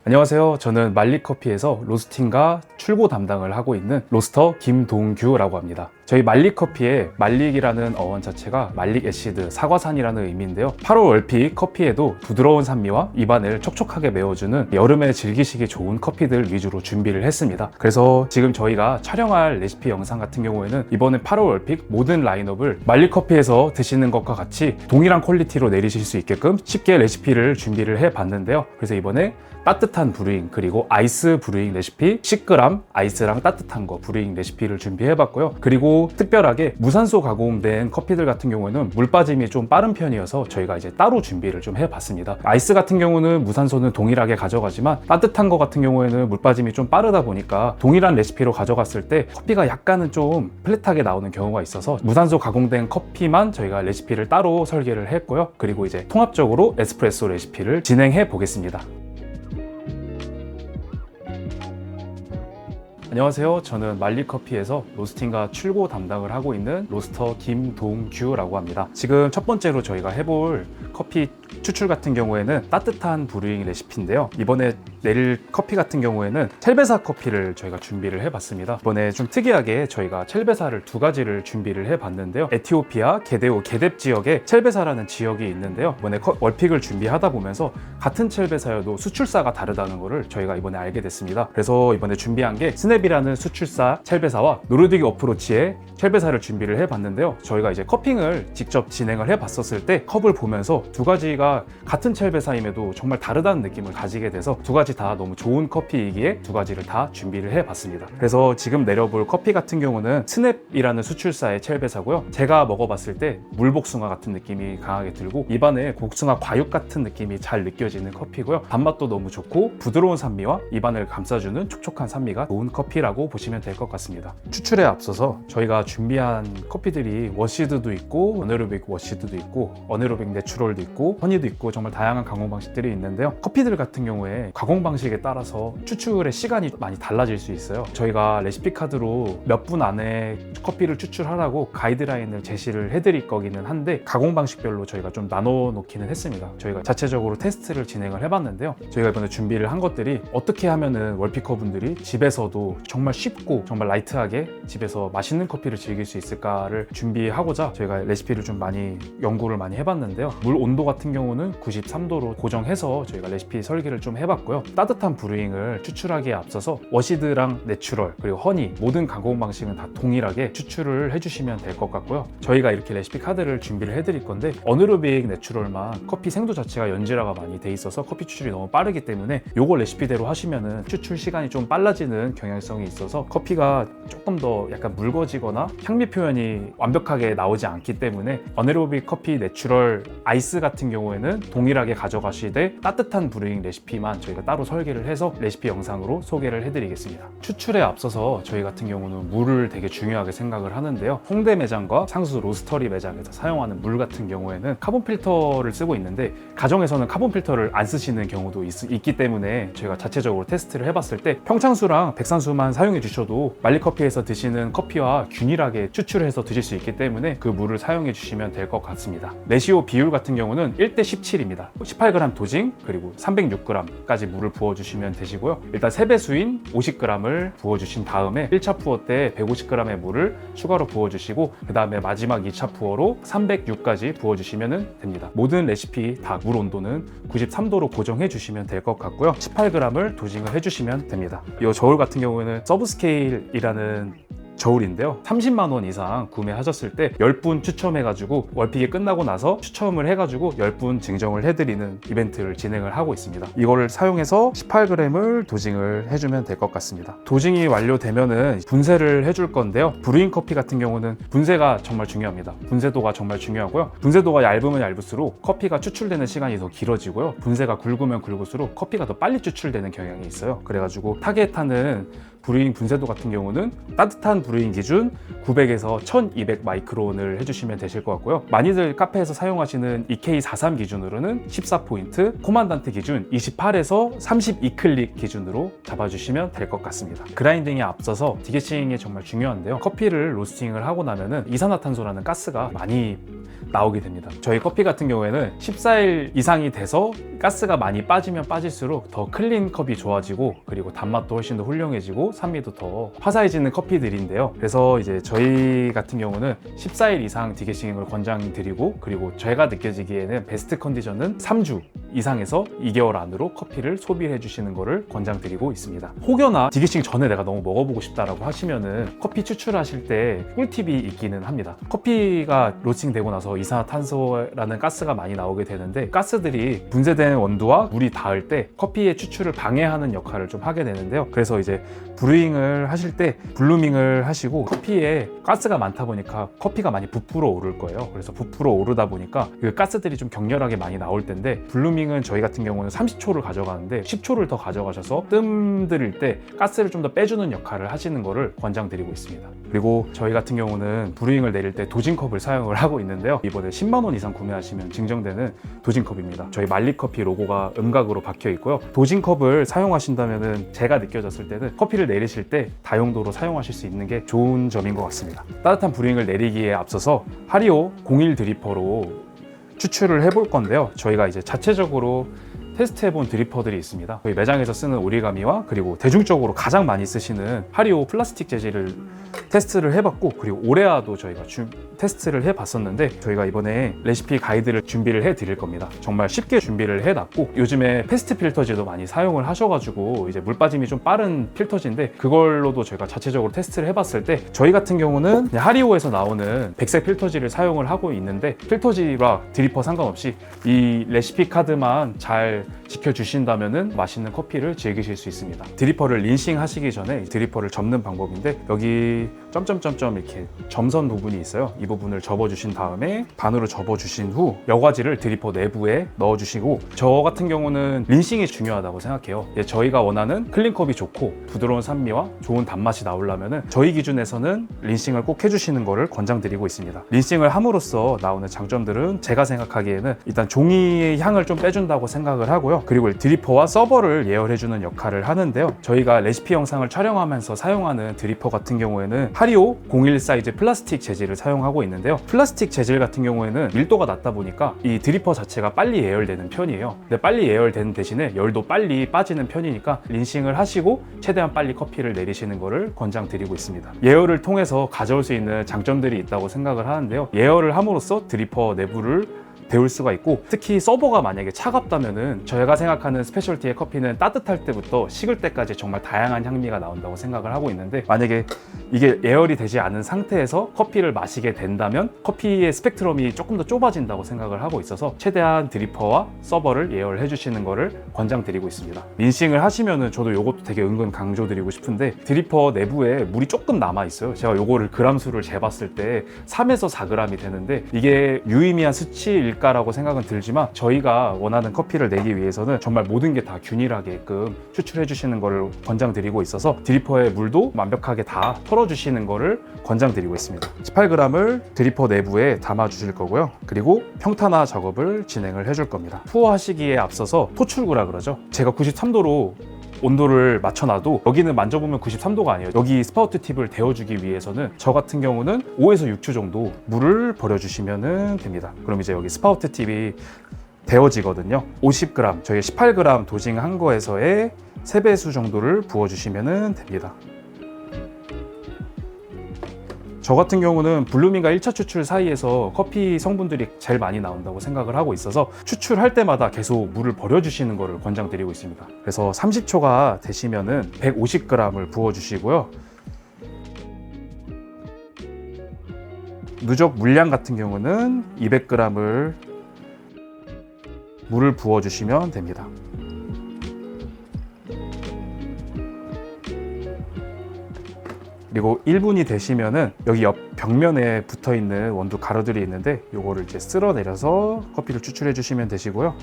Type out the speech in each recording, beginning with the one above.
안녕하세요. 저는 말리커피에서 로스팅과 출고 담당을 하고 있는 로스터 김동규라고 합니다. 저희 말리커피의 말릭이라는 어원 자체가 말릭 애시드, 사과산이라는 의미인데요. 8월 월픽 커피에도 부드러운 산미와 입안을 촉촉하게 메워주는 여름에 즐기시기 좋은 커피들 위주로 준비를 했습니다. 그래서 지금 저희가 촬영할 레시피 영상 같은 경우에는 이번에 8월 월픽 모든 라인업을 말리커피에서 드시는 것과 같이 동일한 퀄리티로 내리실 수 있게끔 쉽게 레시피를 준비를 해봤는데요. 그래서 이번에 따뜻한 브루잉 그리고 아이스 브루잉 레시피 10g 아이스랑 따뜻한 거 브루잉 레시피를 준비해봤고요. 그리고 특별하게 무산소 가공된 커피들 같은 경우에는 물 빠짐이 좀 빠른 편이어서 저희가 이제 따로 준비를 좀 해봤습니다. 아이스 같은 경우는 무산소는 동일하게 가져가지만 따뜻한 거 같은 경우에는 물 빠짐이 좀 빠르다 보니까 동일한 레시피로 가져갔을 때 커피가 약간은 좀 플랫하게 나오는 경우가 있어서 무산소 가공된 커피만 저희가 레시피를 따로 설계를 했고요. 그리고 이제 통합적으로 에스프레소 레시피를 진행해 보겠습니다. 안녕하세요. 저는 말리커피에서 로스팅과 출고 담당을 하고 있는 로스터 김동규라고 합니다. 지금 첫 번째로 저희가 해볼 커피 추출 같은 경우에는 따뜻한 브루잉 레시피인데요. 이번에 내릴 커피 같은 경우에는 첼베사 커피를 저희가 준비를 해봤습니다. 이번에 좀 특이하게 저희가 첼베사를 두 가지를 준비를 해봤는데요. 에티오피아 게데오 게뎁 지역에 첼베사라는 지역이 있는데요. 이번에 월픽을 준비하다 보면서 같은 첼베사여도 수출사가 다르다는 것을 저희가 이번에 알게 됐습니다. 그래서 이번에 준비한 게 스냅이라는 수출사 첼베사와 노르딕 어프로치의 첼베사를 준비를 해봤는데요. 저희가 이제 커핑을 직접 진행을 해봤었을 때 컵을 보면서 두 가지가 같은 첼베사임에도 정말 다르다는 느낌을 가지게 돼서 두 가지 다 너무 좋은 커피이기에 두 가지를 다 준비를 해봤습니다. 그래서 지금 내려볼 커피 같은 경우는 스냅이라는 수출사의 첼베사고요. 제가 먹어봤을 때 물복숭아 같은 느낌이 강하게 들고 입안에 복숭아 과육 같은 느낌이 잘 느껴지는 커피고요. 단맛도 너무 좋고 부드러운 산미와 입안을 감싸주는 촉촉한 산미가 좋은 커피라고 보시면 될 것 같습니다. 추출에 앞서서 저희가 준비한 커피들이 워시드도 있고 어네로빅 워시드도 있고 어네로빅 내추럴도 있고 허니도 있고 정말 다양한 가공 방식들이 있는데요. 커피들 같은 경우에 가공 방식에 따라서 추출의 시간이 많이 달라질 수 있어요. 저희가 레시피 카드로 몇 분 안에 커피를 추출하라고 가이드라인을 제시를 해드릴 거기는 한데 가공 방식별로 저희가 좀 나눠 놓기는 했습니다. 저희가 자체적으로 테스트를 진행을 해봤는데요. 저희가 이번에 준비를 한 것들이 어떻게 하면은 월피커 분들이 집에서도 정말 쉽고 정말 라이트하게 집에서 맛있는 커피를 즐길 수 있을까를 준비하고자 저희가 레시피를 좀 많이 연구를 많이 해봤는데요. 물 온도 같은 경우는 93도로 고정해서 저희가 레시피 설계를 좀 해봤고요. 따뜻한 브루잉을 추출하기에 앞서서 워시드랑 내추럴 그리고 허니 모든 가공 방식은 다 동일하게 추출을 해주시면 될 것 같고요. 저희가 이렇게 레시피 카드를 준비를 해드릴 건데 어네로빅 내추럴만 커피 생도 자체가 연질화가 많이 돼 있어서 커피 추출이 너무 빠르기 때문에 요거 레시피대로 하시면은 추출 시간이 좀 빨라지는 경향성이 있어서 커피가 조금 더 약간 묽어지거나 향미 표현이 완벽하게 나오지 않기 때문에 어네로빅 커피 내추럴 아이스 같은 경우에는 동일하게 가져가시되 따뜻한 브루잉 레시피만 저희가 따로 설계를 해서 레시피 영상으로 소개를 해드리겠습니다. 추출에 앞서서 저희 같은 경우는 물을 되게 중요하게 생각을 하는데요. 홍대 매장과 상수 로스터리 매장에서 사용하는 물 같은 경우에는 카본 필터를 쓰고 있는데 가정에서는 카본 필터를 안 쓰시는 경우도 있기 때문에 저희가 자체적으로 테스트를 해봤을 때 평창수랑 백산수만 사용해 주셔도 말리커피에서 드시는 커피와 균일하게 추출해서 드실 수 있기 때문에 그 물을 사용해 주시면 될 것 같습니다. 레시오 비율 같은 경우는 1:17입니다. 18g 도징 그리고 306g까지 물을 부어주시면 되시고요. 일단 3배수인 50g을 부어주신 다음에 1차 푸어 때 150g의 물을 추가로 부어주시고 그 다음에 마지막 2차 푸어로 306까지 부어주시면 됩니다. 모든 레시피 다 물 온도는 93도로 고정해 주시면 될 것 같고요. 18g을 도징을 해주시면 됩니다. 이 저울 같은 경우에는 서브스케일이라는 저울인데요. 30만 원 이상 구매하셨을 때 10분 추첨해가지고 월픽이 끝나고 나서 추첨을 해가지고 10분 증정을 해드리는 이벤트를 진행을 하고 있습니다. 이거를 사용해서 18g을 도징을 해주면 될 것 같습니다. 도징이 완료되면은 분쇄를 해줄 건데요. 브루잉 커피 같은 경우는 분쇄가 정말 중요합니다. 분쇄도가 정말 중요하고요. 분쇄도가 얇으면 얇을수록 커피가 추출되는 시간이 더 길어지고요. 분쇄가 굵으면 굵을수록 커피가 더 빨리 추출되는 경향이 있어요. 그래가지고 타겟하는 브루잉 분쇄도 같은 경우는 따뜻한 브루잉 기준 900에서 1200 마이크론을 해주시면 되실 것 같고요. 많이들 카페에서 사용하시는 EK43 기준으로는 14포인트, 코만단트 기준 28에서 32클릭 기준으로 잡아주시면 될 것 같습니다. 그라인딩에 앞서서 디게싱이 정말 중요한데요. 커피를 로스팅을 하고 나면은 이산화탄소라는 가스가 많이 나오게 됩니다. 저희 커피 같은 경우에는 14일 이상이 돼서 가스가 많이 빠지면 빠질수록 더 클린 컵이 좋아지고, 그리고 단맛도 훨씬 더 훌륭해지고 산미도 더 화사해지는 커피들인데요. 그래서 이제 저희 같은 경우는 14일 이상 디게싱을 권장드리고, 그리고 제가 느껴지기에는 베스트 컨디션은 3주 이상에서 2개월 안으로 커피를 소비해 주시는 것을 권장드리고 있습니다. 혹여나 디게싱 전에 내가 너무 먹어보고 싶다라고 하시면은 커피 추출하실 때 꿀팁이 있기는 합니다. 커피가 로스팅 되고 나서 이산화탄소라는 가스가 많이 나오게 되는데, 가스들이 분쇄된 원두와 물이 닿을 때 커피의 추출을 방해하는 역할을 좀 하게 되는데요. 그래서 이제 브루잉을 하실 때 블루밍을 하시고, 커피에 가스가 많다 보니까 커피가 많이 부풀어 오를 거예요. 그래서 부풀어 오르다 보니까 그 가스들이 좀 격렬하게 많이 나올 텐데, 블루밍은 저희 같은 경우는 30초를 가져가는데 10초를 더 가져가셔서 뜸 들일 때 가스를 좀 더 빼주는 역할을 하시는 것을 권장드리고 있습니다. 그리고 저희 같은 경우는 브루잉을 내릴 때 도징컵을 사용을 하고 있는데요. 이번에 10만 원 이상 구매하시면 증정되는 도징컵입니다. 저희 말리커피 로고가 음각으로 박혀 있고요. 도징컵을 사용하신다면 제가 느껴졌을 때는 커피를 내리실 때 다용도로 사용하실 수 있는 게 좋은 점인 것 같습니다. 따뜻한 브루잉을 내리기에 앞서서 하리오 01 드리퍼로 추출을 해볼 건데요. 저희가 이제 자체적으로 테스트해본 드리퍼들이 있습니다. 저희 매장에서 쓰는 오리가미와, 그리고 대중적으로 가장 많이 쓰시는 하리오 플라스틱 재질을 테스트를 해봤고, 그리고 오레아도 저희가 테스트를 해봤었는데, 저희가 이번에 레시피 가이드를 준비를 해드릴 겁니다. 정말 쉽게 준비를 해놨고, 요즘에 패스트 필터지도 많이 사용을 하셔가지고 이제 물 빠짐이 좀 빠른 필터지인데, 그걸로도 저희가 자체적으로 테스트를 해봤을 때 저희 같은 경우는 하리오에서 나오는 백색 필터지를 사용을 하고 있는데, 필터지와 드리퍼 상관없이 이 레시피 카드만 잘 지켜주신다면 맛있는 커피를 즐기실 수 있습니다. 드리퍼를 린싱 하시기 전에 드리퍼를 접는 방법인데, 여기 점점점점 이렇게 점선 부분이 있어요. 이 부분을 접어주신 다음에 반으로 접어주신 후 여과지를 드리퍼 내부에 넣어주시고, 저 같은 경우는 린싱이 중요하다고 생각해요. 저희가 원하는 클린컵이 좋고 부드러운 산미와 좋은 단맛이 나오려면 저희 기준에서는 린싱을 꼭 해주시는 것을 권장드리고 있습니다. 린싱을 함으로써 나오는 장점들은 제가 생각하기에는 일단 종이의 향을 좀 빼준다고 생각을 하고요. 그리고 드리퍼와 서버를 예열해주는 역할을 하는데요. 저희가 레시피 영상을 촬영하면서 사용하는 드리퍼 같은 경우에는 하리오 01 사이즈 플라스틱 재질을 사용하고 있는데요. 플라스틱 재질 같은 경우에는 밀도가 낮다 보니까 이 드리퍼 자체가 빨리 예열되는 편이에요. 근데 빨리 예열되는 대신에 열도 빨리 빠지는 편이니까 린싱을 하시고 최대한 빨리 커피를 내리시는 것을 권장드리고 있습니다. 예열을 통해서 가져올 수 있는 장점들이 있다고 생각을 하는데요. 예열을 함으로써 드리퍼 내부를 데울 수가 있고, 특히 서버가 만약에 차갑다면은 저희가 생각하는 스페셜티의 커피는 따뜻할 때부터 식을 때까지 정말 다양한 향미가 나온다고 생각을 하고 있는데, 만약에 이게 예열이 되지 않은 상태에서 커피를 마시게 된다면 커피의 스펙트럼이 조금 더 좁아진다고 생각을 하고 있어서 최대한 드리퍼와 서버를 예열해 주시는 것을 권장드리고 있습니다. 린싱을 하시면은 저도 이것도 되게 은근 강조드리고 싶은데, 드리퍼 내부에 물이 조금 남아 있어요. 제가 요거를 그람 수를 재봤을 때 3에서 4g이 되는데, 이게 유의미한 수치일 라고 생각은 들지만 저희가 원하는 커피를 내기 위해서는 정말 모든 게 다 균일하게끔 추출해 주시는 것을 권장드리고 있어서 드리퍼의 물도 완벽하게 다 털어주시는 것을 권장드리고 있습니다. 18g을 드리퍼 내부에 담아 주실 거고요. 그리고 평탄화 작업을 진행을 해줄 겁니다. 투어하시기에 앞서서 토출구라 그러죠. 제가 93도로 온도를 맞춰놔도 여기는 만져보면 93도가 아니에요. 여기 스파우트 팁을 데워주기 위해서는 저 같은 경우는 5에서 6초 정도 물을 버려주시면 됩니다. 그럼 이제 여기 스파우트 팁이 데워지거든요. 50g, 저희 18g 도징한 거에서의 3배수 정도를 부어주시면 됩니다. 저 같은 경우는 블루밍과 1차 추출 사이에서 커피 성분들이 제일 많이 나온다고 생각을 하고 있어서 추출할 때마다 계속 물을 버려주시는 것을 권장드리고 있습니다. 그래서 30초가 되시면은 150g을 부어주시고요. 누적 물량 같은 경우는 200g을 물을 부어주시면 됩니다. 그리고 1분이 되시면은 여기 옆 벽면에 붙어 있는 원두 가루들이 있는데 요거를 이제 쓸어내려서 커피를 추출해 주시면 되시고요.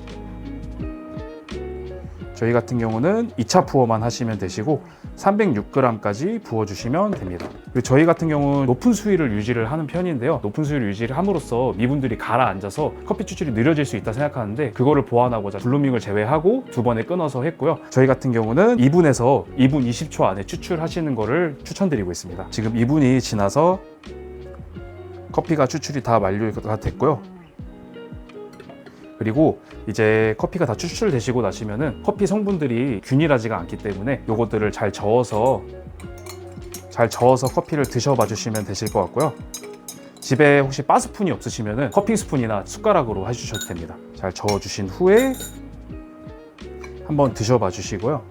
저희 같은 경우는 2차 푸어만 하시면 되시고, 306g까지 부어주시면 됩니다. 그리고 저희 같은 경우는 높은 수위를 유지를 하는 편인데요. 높은 수위를 유지를 함으로써 미분들이 가라앉아서 커피 추출이 느려질 수 있다 생각하는데 그거를 보완하고자 블루밍을 제외하고 2번에 끊어서 했고요. 저희 같은 경우는 2분에서 2분 20초 안에 추출하시는 거를 추천드리고 있습니다. 지금 2분이 지나서 커피가 추출이 다 완료가 됐고요. 그리고 이제 커피가 다 추출되시고 나시면은 커피 성분들이 균일하지가 않기 때문에 요것들을 잘 저어서 커피를 드셔봐 주시면 되실 것 같고요. 집에 혹시 바 스푼이 없으시면은 커피 스푼이나 숟가락으로 해주셔도 됩니다. 잘 저어 주신 후에 한번 드셔봐 주시고요.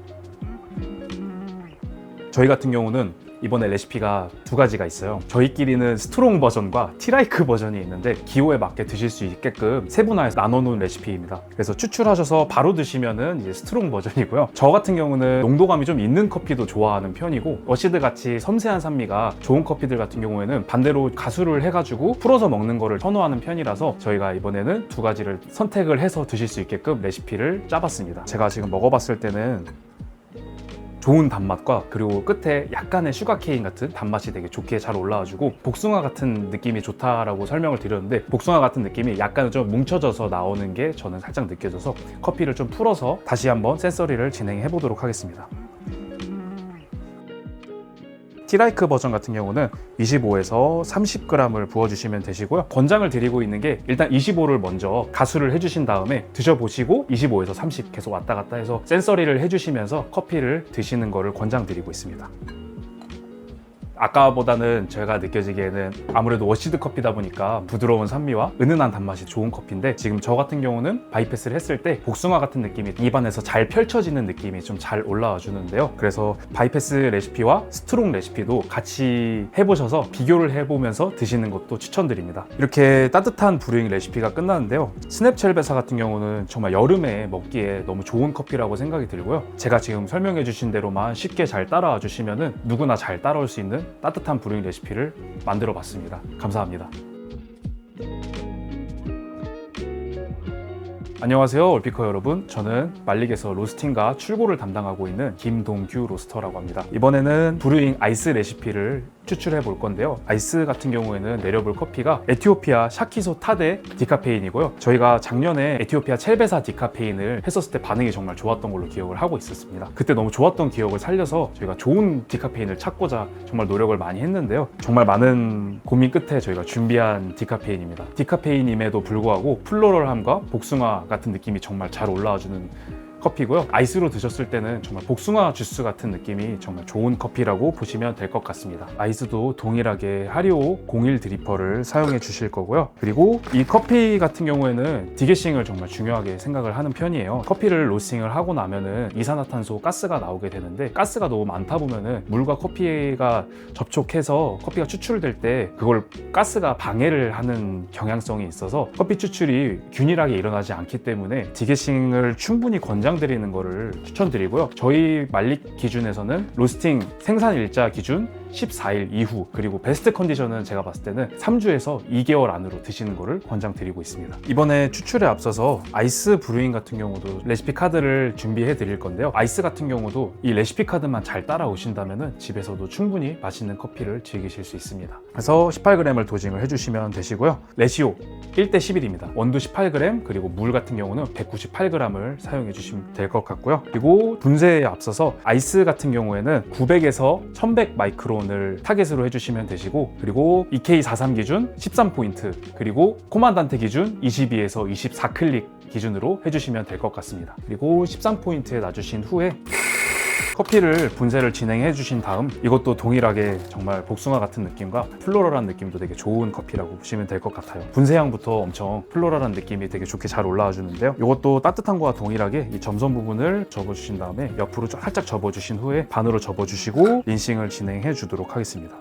저희 같은 경우는 이번에 레시피가 2가지가 있어요. 저희끼리는 스트롱 버전과 티라이크 버전이 있는데 기호에 맞게 드실 수 있게끔 세분화해서 나눠놓은 레시피입니다. 그래서 추출하셔서 바로 드시면은 이제 스트롱 버전이고요. 저 같은 경우는 농도감이 좀 있는 커피도 좋아하는 편이고 어시드 같이 섬세한 산미가 좋은 커피들 같은 경우에는 반대로 가수를 해가지고 풀어서 먹는 거를 선호하는 편이라서 저희가 이번에는 2가지를 선택을 해서 드실 수 있게끔 레시피를 짜봤습니다. 제가 지금 먹어봤을 때는 좋은 단맛과 그리고 끝에 약간의 슈가케인 같은 단맛이 되게 좋게 잘 올라와주고 복숭아 같은 느낌이 좋다라고 설명을 드렸는데 복숭아 같은 느낌이 약간 좀 뭉쳐져서 나오는 게 저는 살짝 느껴져서 커피를 좀 풀어서 다시 한번 센서리를 진행해 보도록 하겠습니다. 티라이크 버전 같은 경우는 25에서 30g을 부어주시면 되시고요. 권장을 드리고 있는 게 일단 25를 먼저 가수를 해주신 다음에 드셔보시고 25에서 30 계속 왔다 갔다 해서 센서리를 해주시면서 커피를 드시는 거를 권장드리고 있습니다. 아까보다는 제가 느껴지기에는 아무래도 워시드 커피다 보니까 부드러운 산미와 은은한 단맛이 좋은 커피인데 지금 저 같은 경우는 바이패스를 했을 때 복숭아 같은 느낌이 입안에서 잘 펼쳐지는 느낌이 좀 잘 올라와 주는데요. 그래서 바이패스 레시피와 스트롱 레시피도 같이 해보셔서 비교를 해보면서 드시는 것도 추천드립니다. 이렇게 따뜻한 브루잉 레시피가 끝나는데요. 스냅첼베사 같은 경우는 정말 여름에 먹기에 너무 좋은 커피라고 생각이 들고요. 제가 지금 설명해 주신 대로만 쉽게 잘 따라와 주시면은 누구나 잘 따라올 수 있는 따뜻한 브루잉 레시피를 만들어 봤습니다. 감사합니다. 안녕하세요 올피커 여러분, 저는 말릭에서 로스팅과 출고를 담당하고 있는 김동규 로스터라고 합니다. 이번에는 브루잉 아이스 레시피를 추출해 볼 건데요. 아이스 같은 경우에는 내려볼 커피가 에티오피아 샤키소 타데 디카페인이고요. 저희가 작년에 에티오피아 첼베사 디카페인을 했었을 때 반응이 정말 좋았던 걸로 기억을 하고 있었습니다. 그때 너무 좋았던 기억을 살려서 저희가 좋은 디카페인을 찾고자 정말 노력을 많이 했는데요. 정말 많은 고민 끝에 저희가 준비한 디카페인입니다. 디카페인임에도 불구하고 플로럴함과 복숭아 같은 느낌이 정말 잘 올라와주는 커피고요. 아이스로 드셨을 때는 정말 복숭아 주스 같은 느낌이 정말 좋은 커피라고 보시면 될 것 같습니다. 아이스도 동일하게 하리오 01 드리퍼를 사용해 주실 거고요. 그리고 이 커피 같은 경우에는 디게싱을 정말 중요하게 생각을 하는 편이에요. 커피를 로스팅을 하고 나면은 이산화탄소 가스가 나오게 되는데 가스가 너무 많다 보면은 물과 커피가 접촉해서 커피가 추출될 때 그걸 가스가 방해를 하는 경향성이 있어서 커피 추출이 균일하게 일어나지 않기 때문에 디게싱을 충분히 권장드리는 거를 추천드리고요. 저희 말릭 기준에서는 로스팅 생산 일자 기준 14일 이후, 그리고 베스트 컨디션은 제가 봤을 때는 3주에서 2개월 안으로 드시는 거를 권장드리고 있습니다. 이번에 추출에 앞서서 아이스 브루잉 같은 경우도 레시피 카드를 준비해 드릴 건데요. 아이스 같은 경우도 이 레시피 카드만 잘 따라오신다면 집에서도 충분히 맛있는 커피를 즐기실 수 있습니다. 그래서 18g을 도징을 해주시면 되시고요. 레시오 1대 11입니다. 원두 18g, 그리고 물 같은 경우는 198g을 사용해 주시면 될 것 같고요. 그리고 분쇄에 앞서서 아이스 같은 경우에는 900에서 1100 마이크론 을 타겟으로 해주시면 되시고, 그리고 EK43 기준 13포인트, 그리고 코만단테 기준 22에서 24클릭 기준으로 해주시면 될 것 같습니다. 그리고 13포인트에 놔주신 후에 커피를 분쇄를 진행해 주신 다음 이것도 동일하게 정말 복숭아 같은 느낌과 플로럴한 느낌도 되게 좋은 커피라고 보시면 될 것 같아요. 분쇄향부터 엄청 플로럴한 느낌이 되게 좋게 잘 올라와 주는데요. 이것도 따뜻한 거와 동일하게 이 점선 부분을 접어 주신 다음에 옆으로 살짝 접어 주신 후에 반으로 접어 주시고 린싱을 진행해 주도록 하겠습니다.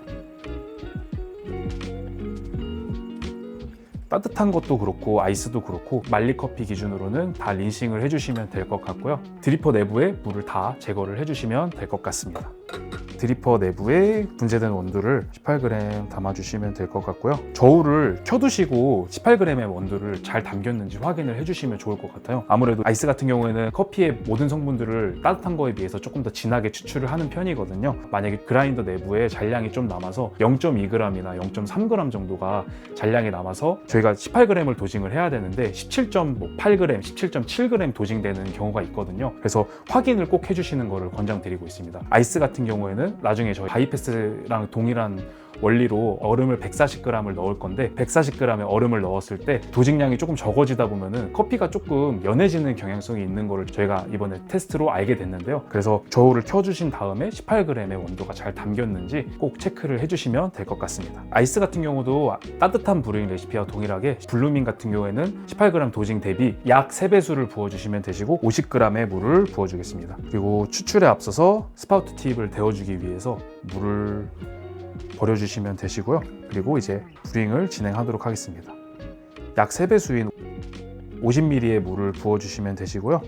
따뜻한 것도 그렇고 아이스도 그렇고 말릭 커피 기준으로는 다 린싱을 해주시면 될 것 같고요. 드리퍼 내부에 물을 다 제거를 해주시면 될 것 같습니다. 드리퍼 내부에 분쇄된 원두를 18g 담아주시면 될 것 같고요. 저울을 켜두시고 18g의 원두를 잘 담겼는지 확인을 해주시면 좋을 것 같아요. 아무래도 아이스 같은 경우에는 커피의 모든 성분들을 따뜻한 거에 비해서 조금 더 진하게 추출을 하는 편이거든요. 만약에 그라인더 내부에 잔량이 좀 남아서 0.2g이나 0.3g 정도가 잔량이 남아서 저희가 18g을 도징을 해야 되는데 17.8g, 17.7g 도징되는 경우가 있거든요. 그래서 확인을 꼭 해주시는 것을 권장드리고 있습니다. 아이스 같은 경우에는 나중에 저희 바이패스랑 동일한 원리로 얼음을 140g을 넣을 건데 140g의 얼음을 넣었을 때 도징량이 조금 적어지다 보면은 커피가 조금 연해지는 경향성이 있는 거를 저희가 이번에 테스트로 알게 됐는데요. 그래서 저울을 켜주신 다음에 18g의 원두가 잘 담겼는지 꼭 체크를 해주시면 될 것 같습니다. 아이스 같은 경우도 따뜻한 브루잉 레시피와 동일하게 블루밍 같은 경우에는 18g 도징 대비 약 3배수를 부어주시면 되시고 50g의 물을 부어주겠습니다. 그리고 추출에 앞서서 스파우트 팁을 데워주기 위해서 물을 버려주시면 되시고요. 그리고 이제 브루잉을 진행하도록 하겠습니다. 약 3배수인 50ml의 물을 부어주시면 되시고요.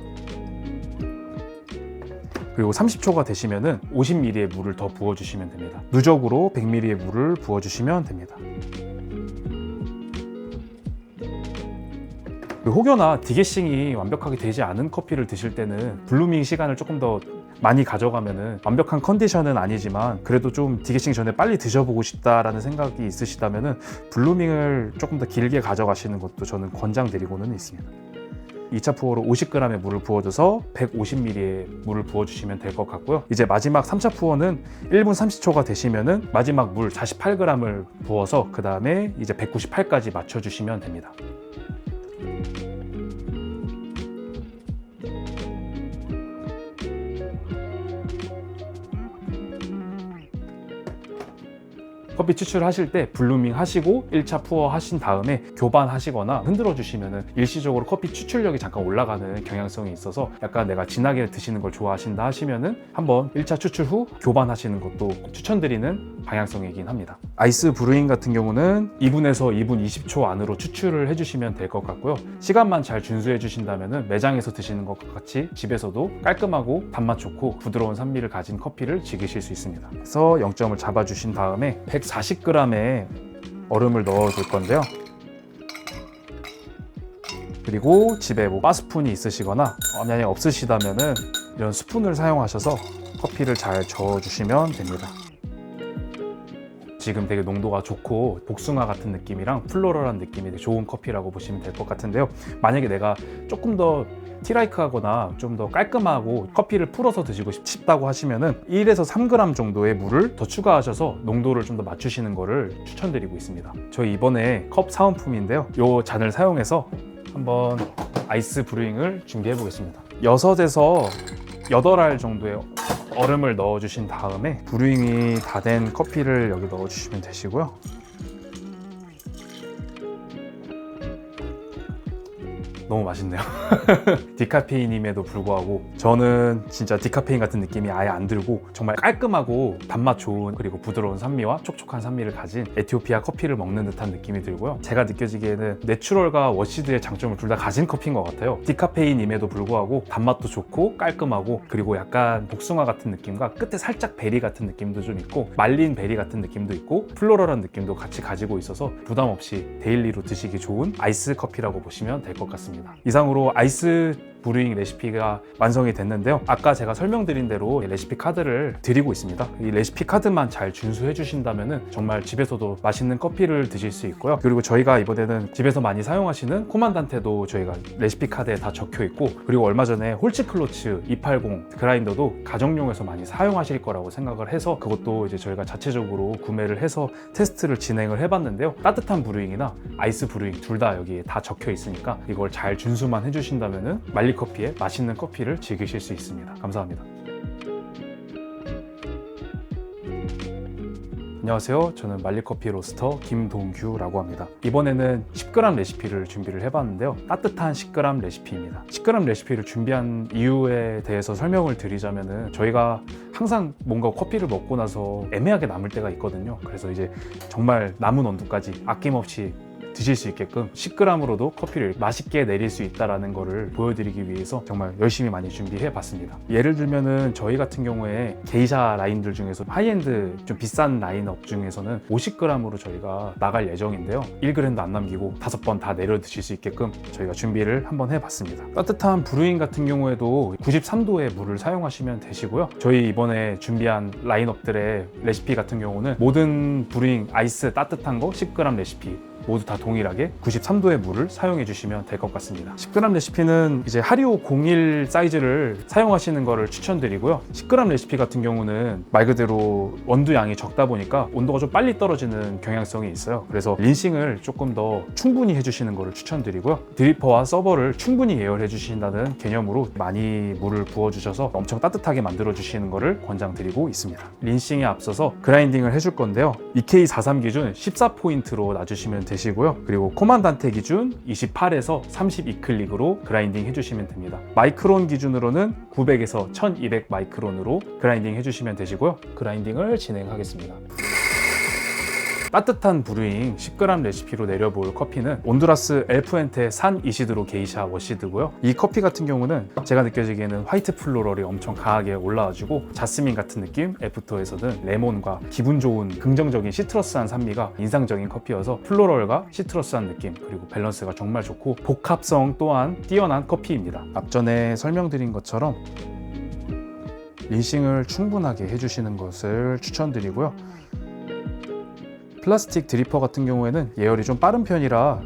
그리고 30초가 되시면은 50ml의 물을 더 부어주시면 됩니다. 누적으로 100ml의 물을 부어주시면 됩니다. 혹여나 디게싱이 완벽하게 되지 않은 커피를 드실 때는 블루밍 시간을 조금 더 많이 가져가면은 완벽한 컨디션은 아니지만 그래도 좀 디게싱 전에 빨리 드셔보고 싶다라는 생각이 있으시다면은 블루밍을 조금 더 길게 가져가시는 것도 저는 권장드리고는 있습니다. 2차 푸어로 50g의 물을 부어줘서 150ml의 물을 부어주시면 될 것 같고요. 이제 마지막 3차 푸어는 1분 30초가 되시면은 마지막 물 48g을 부어서 그 다음에 이제 198까지 맞춰주시면 됩니다. 커피 추출하실 때 블루밍 하시고 1차 푸어 하신 다음에 교반하시거나 흔들어 주시면 일시적으로 커피 추출력이 잠깐 올라가는 경향성이 있어서 약간 내가 진하게 드시는 걸 좋아하신다 하시면은 한번 1차 추출 후 교반하시는 것도 추천드리는 방향성이긴 합니다. 아이스 브루잉 같은 경우는 2분에서 2분 20초 안으로 추출을 해주시면 될 것 같고요. 시간만 잘 준수해 주신다면 매장에서 드시는 것과 같이 집에서도 깔끔하고 단맛 좋고 부드러운 산미를 가진 커피를 즐기실 수 있습니다. 그래서 0점을 잡아주신 다음에 140g의 얼음을 넣어 줄 건데요. 그리고 집에 뭐 바스푼이 있으시거나 만약에 없으시다면은 이런 스푼을 사용하셔서 커피를 잘 저어 주시면 됩니다. 지금 되게 농도가 좋고 복숭아 같은 느낌이랑 플로럴한 느낌이 되게 좋은 커피라고 보시면 될 것 같은데요. 만약에 내가 조금 더 티라이크하거나 좀 더 깔끔하고 커피를 풀어서 드시고 싶다고 하시면은 1에서 3g 정도의 물을 더 추가하셔서 농도를 좀 더 맞추시는 거를 추천드리고 있습니다. 저희 이번에 컵 사은품인데요. 이 잔을 사용해서 한번 아이스 브루잉을 준비해 보겠습니다. 6에서 8알 정도의 얼음을 넣어 주신 다음에 브루잉이 다 된 커피를 여기 넣어 주시면 되시고요. 너무 맛있네요. 디카페인임에도 불구하고 저는 진짜 디카페인 같은 느낌이 아예 안 들고 정말 깔끔하고 단맛 좋은 그리고 부드러운 산미와 촉촉한 산미를 가진 에티오피아 커피를 먹는 듯한 느낌이 들고요. 제가 느껴지기에는 내추럴과 워시드의 장점을 둘 다 가진 커피인 것 같아요. 디카페인임에도 불구하고 단맛도 좋고 깔끔하고 그리고 약간 복숭아 같은 느낌과 끝에 살짝 베리 같은 느낌도 좀 있고 말린 베리 같은 느낌도 있고 플로럴한 느낌도 같이 가지고 있어서 부담 없이 데일리로 드시기 좋은 아이스 커피라고 보시면 될 것 같습니다. 이상으로 아이스 브루잉 레시피가 완성이 됐는데요. 아까 제가 설명드린 대로 레시피 카드를 드리고 있습니다. 이 레시피 카드만 잘 준수해 주신다면 정말 집에서도 맛있는 커피를 드실 수 있고요. 그리고 저희가 이번에는 집에서 많이 사용하시는 코만단테도 저희가 레시피 카드에 다 적혀 있고 그리고 얼마 전에 홀츠클로츠 280 그라인더도 가정용에서 많이 사용하실 거라고 생각을 해서 그것도 이제 저희가 자체적으로 구매를 해서 테스트를 진행을 해봤는데요. 따뜻한 브루잉이나 아이스 브루잉 둘 다 여기에 다 적혀 있으니까 이걸 잘 준수만 해주신다면 말리커피에 맛있는 커피를 즐기실 수 있습니다. 감사합니다. 안녕하세요. 저는 말리커피 로스터 김동규라고 합니다. 이번에는 10g 레시피를 준비를 해봤는데요. 따뜻한 10g 레시피입니다. 10g 레시피를 준비한 이유에 대해서 설명을 드리자면은 저희가 항상 뭔가 커피를 먹고 나서 애매하게 남을 때가 있거든요. 그래서 이제 정말 남은 온도까지 아낌없이 드실 수 있게끔 10g으로도 커피를 맛있게 내릴 수 있다는 거를 보여드리기 위해서 정말 열심히 많이 준비해 봤습니다. 예를 들면은 저희 같은 경우에 게이샤 라인들 중에서 하이엔드 좀 비싼 라인업 중에서는 50g으로 저희가 나갈 예정인데요. 1g도 안 남기고 5번 다 내려 드실 수 있게끔 저희가 준비를 한번 해봤습니다. 따뜻한 브루잉 같은 경우에도 93도의 물을 사용하시면 되시고요. 저희 이번에 준비한 라인업들의 레시피 같은 경우는 모든 브루잉 아이스 따뜻한 거 10g 레시피 모두 다 동일하게 93도의 물을 사용해 주시면 될 것 같습니다. 10g 레시피는 이제 하리오 01 사이즈를 사용하시는 거를 추천드리고요. 10g 레시피 같은 경우는 말 그대로 원두 양이 적다 보니까 온도가 좀 빨리 떨어지는 경향성이 있어요. 그래서 린싱을 조금 더 충분히 해주시는 거를 추천드리고요. 드리퍼와 서버를 충분히 예열해 주신다는 개념으로 많이 물을 부어 주셔서 엄청 따뜻하게 만들어 주시는 거를 권장드리고 있습니다. 린싱에 앞서서 그라인딩을 해줄 건데요. EK43 기준 14포인트로 놔주시면 되시고요. 그리고 코만단테 기준 28에서 32클릭으로 그라인딩 해주시면 됩니다. 마이크론 기준으로는 900에서 1200 마이크론으로 그라인딩 해주시면 되시고요. 그라인딩을 진행하겠습니다. 따뜻한 브루잉 10g 레시피로 내려볼 커피는 온두라스 엘푸엔테 산 이시드로 게이샤 워시드고요. 이 커피 같은 경우는 제가 느껴지기에는 화이트 플로럴이 엄청 강하게 올라와주고 자스민 같은 느낌, 애프터에서는 레몬과 기분 좋은 긍정적인 시트러스한 산미가 인상적인 커피여서 플로럴과 시트러스한 느낌 그리고 밸런스가 정말 좋고 복합성 또한 뛰어난 커피입니다. 앞전에 설명드린 것처럼 린싱을 충분하게 해주시는 것을 추천드리고요. 플라스틱 드리퍼 같은 경우에는 예열이 좀 빠른 편이라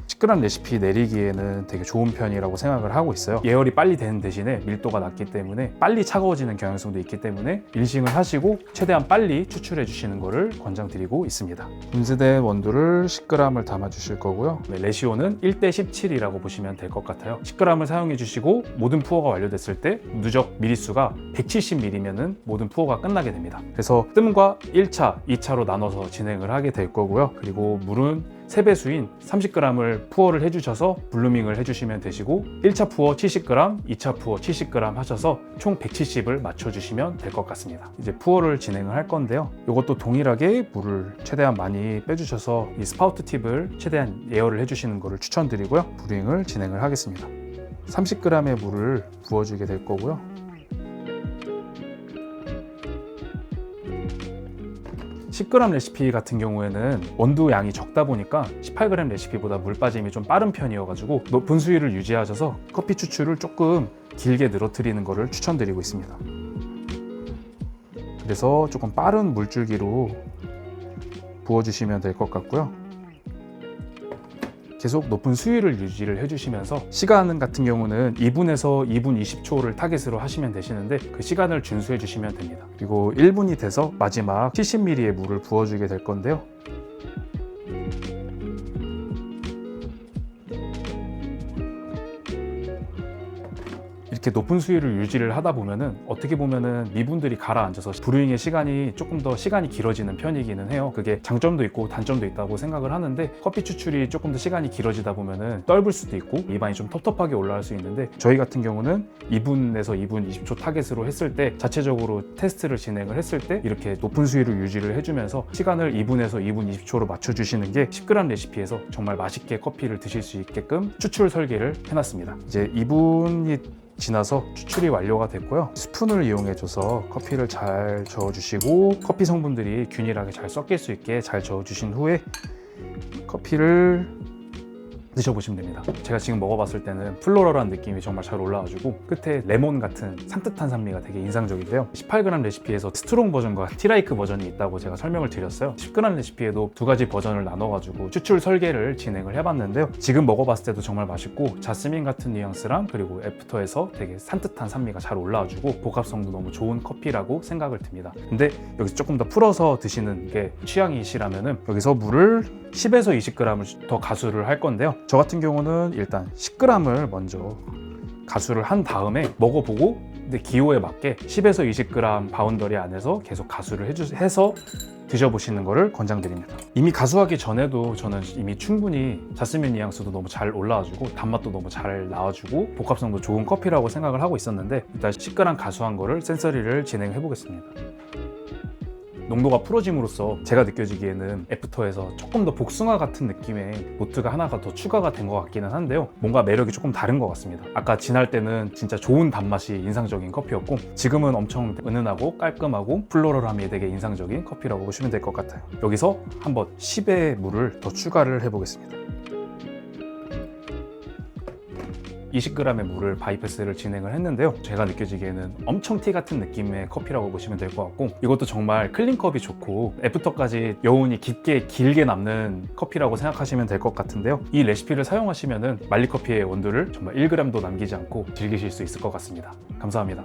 10g 레시피 내리기에는 되게 좋은 편이라고 생각을 하고 있어요. 예열이 빨리 되는 대신에 밀도가 낮기 때문에 빨리 차가워지는 경향성도 있기 때문에 린싱을 하시고 최대한 빨리 추출해 주시는 것을 권장드리고 있습니다. 분쇄된 원두를 10g을 담아 주실 거고요. 레시오는 1:17이라고 보시면 될 것 같아요. 10g을 사용해 주시고 모든 푸어가 완료됐을 때 누적 미리수가 170ml면은 모든 푸어가 끝나게 됩니다. 그래서 뜸과 1차, 2차로 나눠서 진행을 하게 될 거고요. 그리고 물은 3배수인 30g을 푸어를 해주셔서 블루밍을 해주시면 되시고 1차 푸어 70g, 2차 푸어 70g 하셔서 총 170을 맞춰주시면 될 것 같습니다. 이제 푸어를 진행을 할 건데요. 이것도 동일하게 물을 최대한 많이 빼주셔서 이 스파우트 팁을 최대한 예열을 해주시는 것을 추천드리고요. 브루잉을 진행을 하겠습니다. 30g의 물을 부어주게 될 거고요. 10g 레시피 같은 경우에는 원두 양이 적다 보니까 18g 레시피보다 물 빠짐이 좀 빠른 편이어가지고 높은 수위를 유지하셔서 커피 추출을 조금 길게 늘어뜨리는 것을 추천드리고 있습니다. 그래서 조금 빠른 물줄기로 부어주시면 될 것 같고요. 계속 높은 수위를 유지를 해주시면서 시간 같은 경우는 2분에서 2분 20초를 타겟으로 하시면 되시는데 그 시간을 준수해 주시면 됩니다. 그리고 1분이 돼서 마지막 70ml의 물을 부어주게 될 건데요. 이렇게 높은 수위를 유지를 하다 보면은 어떻게 보면은 미분들이 가라앉아서 브루잉의 시간이 조금 더 시간이 길어지는 편이기는 해요. 그게 장점도 있고 단점도 있다고 생각을 하는데 커피 추출이 조금 더 시간이 길어지다 보면은 떫을 수도 있고 입안이 좀 텁텁하게 올라갈 수 있는데 저희 같은 경우는 2분에서 2분 20초 타겟으로 했을 때 자체적으로 테스트를 진행을 했을 때 이렇게 높은 수위를 유지를 해주면서 시간을 2분에서 2분 20초로 맞춰주시는 게 10g 레시피에서 정말 맛있게 커피를 드실 수 있게끔 추출 설계를 해놨습니다. 이제 2분이 지나서 추출이 완료가 됐고요. 스푼을 이용해줘서 커피를 잘 저어주시고 커피 성분들이 균일하게 잘 섞일 수 있게 잘 저어주신 후에 커피를 드셔보시면 됩니다. 제가 지금 먹어봤을 때는 플로럴한 느낌이 정말 잘 올라와주고 끝에 레몬 같은 산뜻한 산미가 되게 인상적인데요. 18g 레시피에서 스트롱 버전과 티라이크 버전이 있다고 제가 설명을 드렸어요. 10g 레시피에도 두 가지 버전을 나눠가지고 추출 설계를 진행을 해봤는데요. 지금 먹어봤을 때도 정말 맛있고 자스민 같은 뉘앙스랑 그리고 애프터에서 되게 산뜻한 산미가 잘 올라와주고 복합성도 너무 좋은 커피라고 생각을 듭니다. 근데 여기서 조금 더 풀어서 드시는 게 취향이시라면은 여기서 물을 10에서 20g을 더 가수를 할 건데요. 저 같은 경우는 일단 10g을 먼저 가수를 한 다음에 먹어보고 근데 기호에 맞게 10에서 20g 바운더리 안에서 계속 가수를 해서 드셔보시는 것을 권장드립니다. 이미 가수하기 전에도 저는 이미 충분히 자스민 뉘앙스도 너무 잘 올라와주고 단맛도 너무 잘 나와주고 복합성도 좋은 커피라고 생각을 하고 있었는데 일단 10g 가수한 거를 센서리를 진행해 보겠습니다. 농도가 풀어짐으로써 제가 느껴지기에는 애프터에서 조금 더 복숭아 같은 느낌의 노트가 하나가 더 추가가 된 것 같기는 한데요. 뭔가 매력이 조금 다른 것 같습니다. 아까 진할 때는 진짜 좋은 단맛이 인상적인 커피였고 지금은 엄청 은은하고 깔끔하고 플로럴함이 되게 인상적인 커피라고 보시면 될 것 같아요. 여기서 한번 10의 물을 더 추가를 해보겠습니다. 20g의 물을 바이패스를 진행을 했는데요. 제가 느껴지기에는 엄청 티 같은 느낌의 커피라고 보시면 될 것 같고 이것도 정말 클린컵이 좋고 애프터까지 여운이 길게 남는 커피라고 생각하시면 될 것 같은데요. 이 레시피를 사용하시면 말리커피의 원두를 정말 1g도 남기지 않고 즐기실 수 있을 것 같습니다. 감사합니다.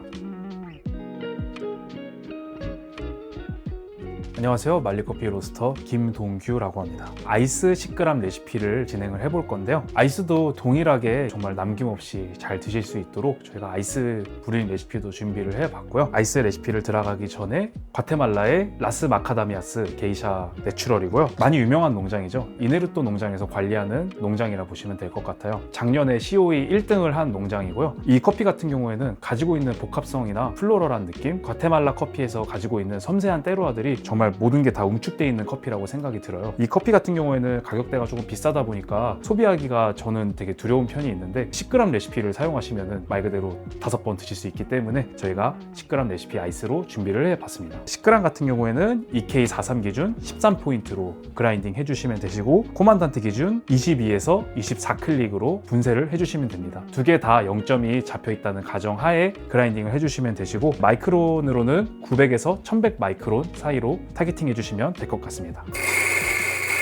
안녕하세요. 말리커피 로스터 김동규라고 합니다. 아이스 10g 레시피를 진행을 해볼 건데요. 아이스도 동일하게 정말 남김없이 잘 드실 수 있도록 저희가 아이스 브루잉 레시피도 준비를 해봤고요. 아이스 레시피를 들어가기 전에 과테말라의 라스 마카다미아스 게이샤 내추럴이고요. 많이 유명한 농장이죠. 이네르토 농장에서 관리하는 농장이라 보시면 될 것 같아요. 작년에 COE 1등을 한 농장이고요. 이 커피 같은 경우에는 가지고 있는 복합성이나 플로럴한 느낌, 과테말라 커피에서 가지고 있는 섬세한 때로와들이 정말 모든 게 다 응축되어 있는 커피라고 생각이 들어요. 이 커피 같은 경우에는 가격대가 조금 비싸다 보니까 소비하기가 저는 되게 두려운 편이 있는데 10g 레시피를 사용하시면 말 그대로 5번 드실 수 있기 때문에 저희가 10g 레시피 아이스로 준비를 해봤습니다. 10g 같은 경우에는 EK43 기준 13포인트로 그라인딩 해주시면 되시고 코만단트 기준 22에서 24클릭으로 분쇄를 해주시면 됩니다. 두 개 다 0점이 잡혀있다는 가정하에 그라인딩을 해주시면 되시고 마이크론으로는 900에서 1100 마이크론 사이로 타겟팅 해주시면 될 것 같습니다.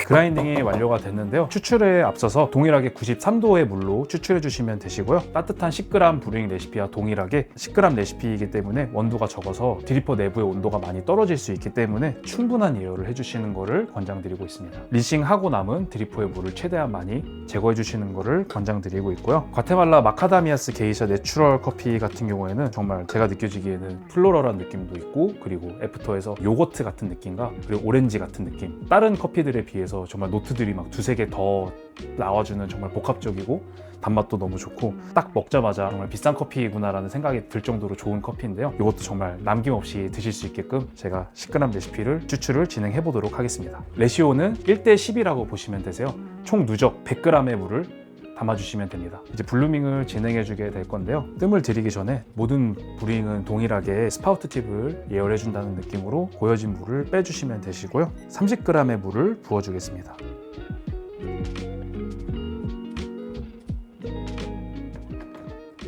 그라인딩이 완료가 됐는데요. 추출에 앞서서 동일하게 93도의 물로 추출해 주시면 되시고요. 따뜻한 10g 브루잉 레시피와 동일하게 10g 레시피이기 때문에 원두가 적어서 드리퍼 내부의 온도가 많이 떨어질 수 있기 때문에 충분한 예열을 해주시는 것을 권장드리고 있습니다. 리싱하고 남은 드리퍼의 물을 최대한 많이 제거해 주시는 것을 권장드리고 있고요. 과테말라 마카다미아스 게이샤 내추럴 커피 같은 경우에는 정말 제가 느껴지기에는 플로럴한 느낌도 있고 그리고 애프터에서 요거트 같은 느낌과 그리고 오렌지 같은 느낌, 다른 커피들에 비해서 정말 노트들이 막 두세 개 더 나와주는 정말 복합적이고 단맛도 너무 좋고 딱 먹자마자 정말 비싼 커피구나라는 생각이 들 정도로 좋은 커피인데요. 이것도 정말 남김없이 드실 수 있게끔 제가 10g 레시피를 추출을 진행해 보도록 하겠습니다. 레시오는 1:10이라고 보시면 되세요. 총 누적 100g의 물을 담아주시면 됩니다. 이제 블루밍을 진행해 주게 될 건데요. 뜸을 들이기 전에 모든 브루잉은 동일하게 스파우트 팁을 예열해 준다는 느낌으로 고여진 물을 빼주시면 되시고요. 30g의 물을 부어주겠습니다.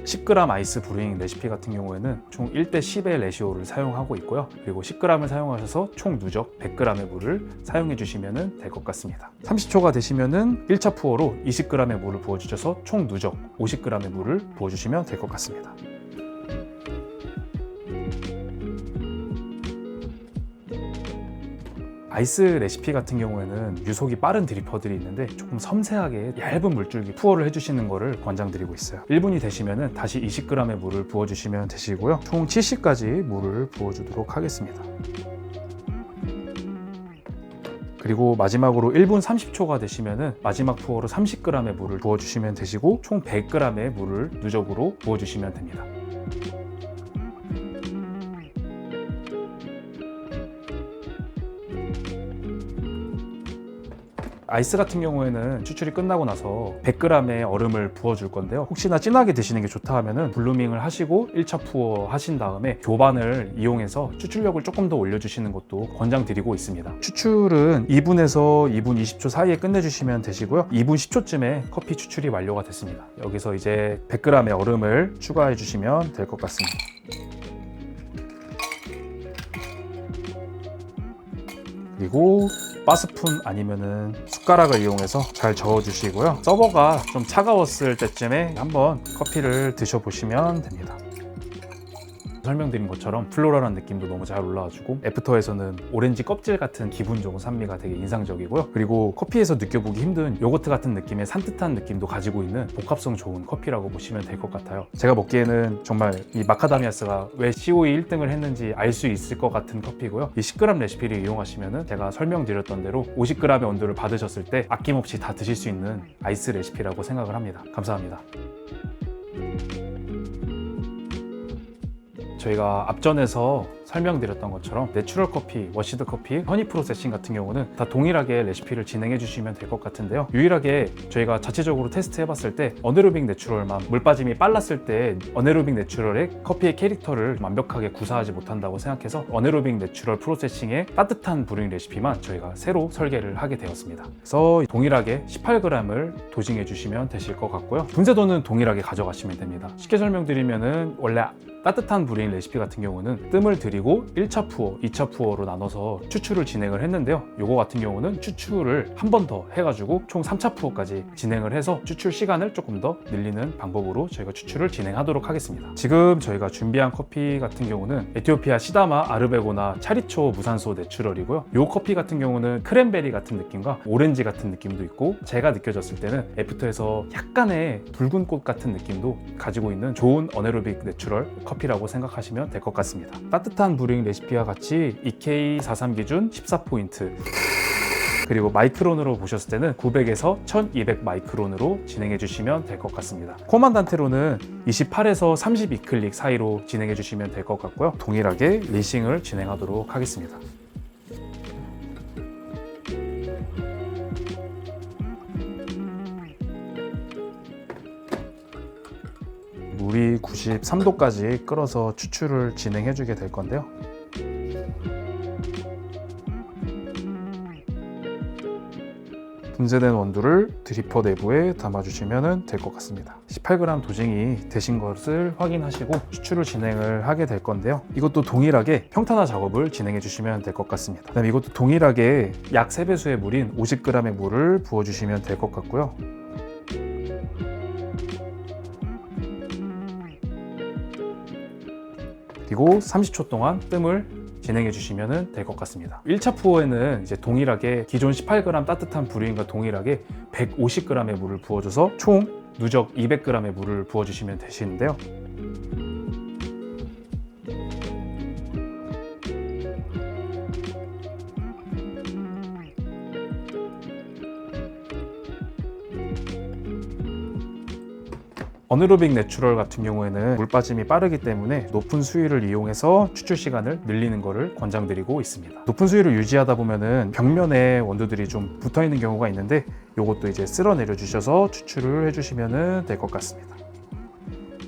(10g) 아이스 브루잉 레시피 같은 경우에는 총 1:10의 레시오를 사용하고 있고요. 그리고 10g을 사용하셔서 총 누적 100g의 물을 사용해 주시면 될 것 같습니다. 30초가 되시면 1차 푸어로 20g의 물을 부어주셔서 총 누적 50g의 물을 부어주시면 될 것 같습니다. 아이스 레시피 같은 경우에는 유속이 빠른 드리퍼들이 있는데 조금 섬세하게 얇은 물줄기 푸어를 해주시는 것을 권장드리고 있어요. 1분이 되시면 다시 20g의 물을 부어주시면 되시고요. 총 70까지 물을 부어주도록 하겠습니다. 그리고 마지막으로 1분 30초가 되시면 마지막 푸어로 30g의 물을 부어주시면 되시고 총 100g의 물을 누적으로 부어주시면 됩니다. 아이스 같은 경우에는 추출이 끝나고 나서 100g의 얼음을 부어줄 건데요. 혹시나 진하게 드시는 게 좋다 하면 블루밍을 하시고 1차 푸어 하신 다음에 교반을 이용해서 추출력을 조금 더 올려주시는 것도 권장드리고 있습니다. 추출은 2분에서 2분 20초 사이에 끝내주시면 되시고요. 2분 10초쯤에 커피 추출이 완료가 됐습니다. 여기서 이제 100g의 얼음을 추가해 주시면 될 것 같습니다. 그리고 바스푼 아니면은 숟가락을 이용해서 잘 저어주시고요. 서버가 좀 차가웠을 때쯤에 한번 커피를 드셔보시면 됩니다. 설명드린 것처럼 플로럴한 느낌도 너무 잘 올라와주고 애프터에서는 오렌지 껍질 같은 기분 좋은 산미가 되게 인상적이고요. 그리고 커피에서 느껴보기 힘든 요거트 같은 느낌의 산뜻한 느낌도 가지고 있는 복합성 좋은 커피라고 보시면 될 것 같아요. 제가 먹기에는 정말 이 마카다미아스가 왜 COE 1등을 했는지 알 수 있을 것 같은 커피고요. 이 10g 레시피를 이용하시면 제가 설명드렸던 대로 50g의 온도를 받으셨을 때 아낌없이 다 드실 수 있는 아이스 레시피라고 생각을 합니다. 감사합니다. 저희가 앞전에서 설명드렸던 것처럼 내추럴 커피, 워시드 커피, 허니 프로세싱 같은 경우는 다 동일하게 레시피를 진행해 주시면 될 것 같은데요. 유일하게 저희가 자체적으로 테스트 해봤을 때 어네로빅 내추럴만 물 빠짐이 빨랐을 때 어네로빅 내추럴의 커피의 캐릭터를 완벽하게 구사하지 못한다고 생각해서 어네로빅 내추럴 프로세싱의 따뜻한 브루잉 레시피만 저희가 새로 설계를 하게 되었습니다. 그래서 동일하게 18g을 도징해 주시면 되실 것 같고요. 분쇄도는 동일하게 가져가시면 됩니다. 쉽게 설명드리면은 원래 따뜻한 브루잉 레시피 같은 경우는 뜸을 들이고 1차 푸어, 2차 푸어로 나눠서 추출을 진행을 했는데요. 요거 같은 경우는 추출을 한 번 더 해가지고 총 3차 푸어까지 진행을 해서 추출 시간을 조금 더 늘리는 방법으로 저희가 추출을 진행하도록 하겠습니다. 지금 저희가 준비한 커피 같은 경우는 에티오피아 시다마 아르베고나 차리초 무산소 내추럴이고요. 요 커피 같은 경우는 크랜베리 같은 느낌과 오렌지 같은 느낌도 있고 제가 느껴졌을 때는 애프터에서 약간의 붉은 꽃 같은 느낌도 가지고 있는 좋은 어네로빅 내추럴 커피라고 생각하시면 될 것 같습니다. 따뜻한 브루잉 레시피와 같이 EK43 기준 14포인트 그리고 마이크론으로 보셨을 때는 900에서 1200 마이크론으로 진행해 주시면 될 것 같습니다. 코만단테로는 28에서 32클릭 사이로 진행해 주시면 될 것 같고요. 동일하게 리싱을 진행하도록 하겠습니다. 물이 93도까지 끓어서 추출을 진행해 주게 될 건데요. 분쇄된 원두를 드리퍼 내부에 담아주시면 될 것 같습니다. 18g 도징이 되신 것을 확인하시고 추출을 진행을 하게 될 건데요. 이것도 동일하게 평탄화 작업을 진행해 주시면 될 것 같습니다. 그다음에 이것도 동일하게 약 3배수의 물인 50g의 물을 부어주시면 될 것 같고요. 그리고 30초 동안 뜸을 진행해 주시면 될 것 같습니다. 1차 푸어에는 이제 동일하게 기존 18g 따뜻한 브루잉과 동일하게 150g의 물을 부어줘서 총 누적 200g의 물을 부어주시면 되시는데요. 어네로빅 내추럴 같은 경우에는 물 빠짐이 빠르기 때문에 높은 수위를 이용해서 추출 시간을 늘리는 것을 권장드리고 있습니다. 높은 수위를 유지하다 보면은 벽면에 원두들이 좀 붙어 있는 경우가 있는데 이것도 이제 쓸어내려 주셔서 추출을 해주시면 될 것 같습니다.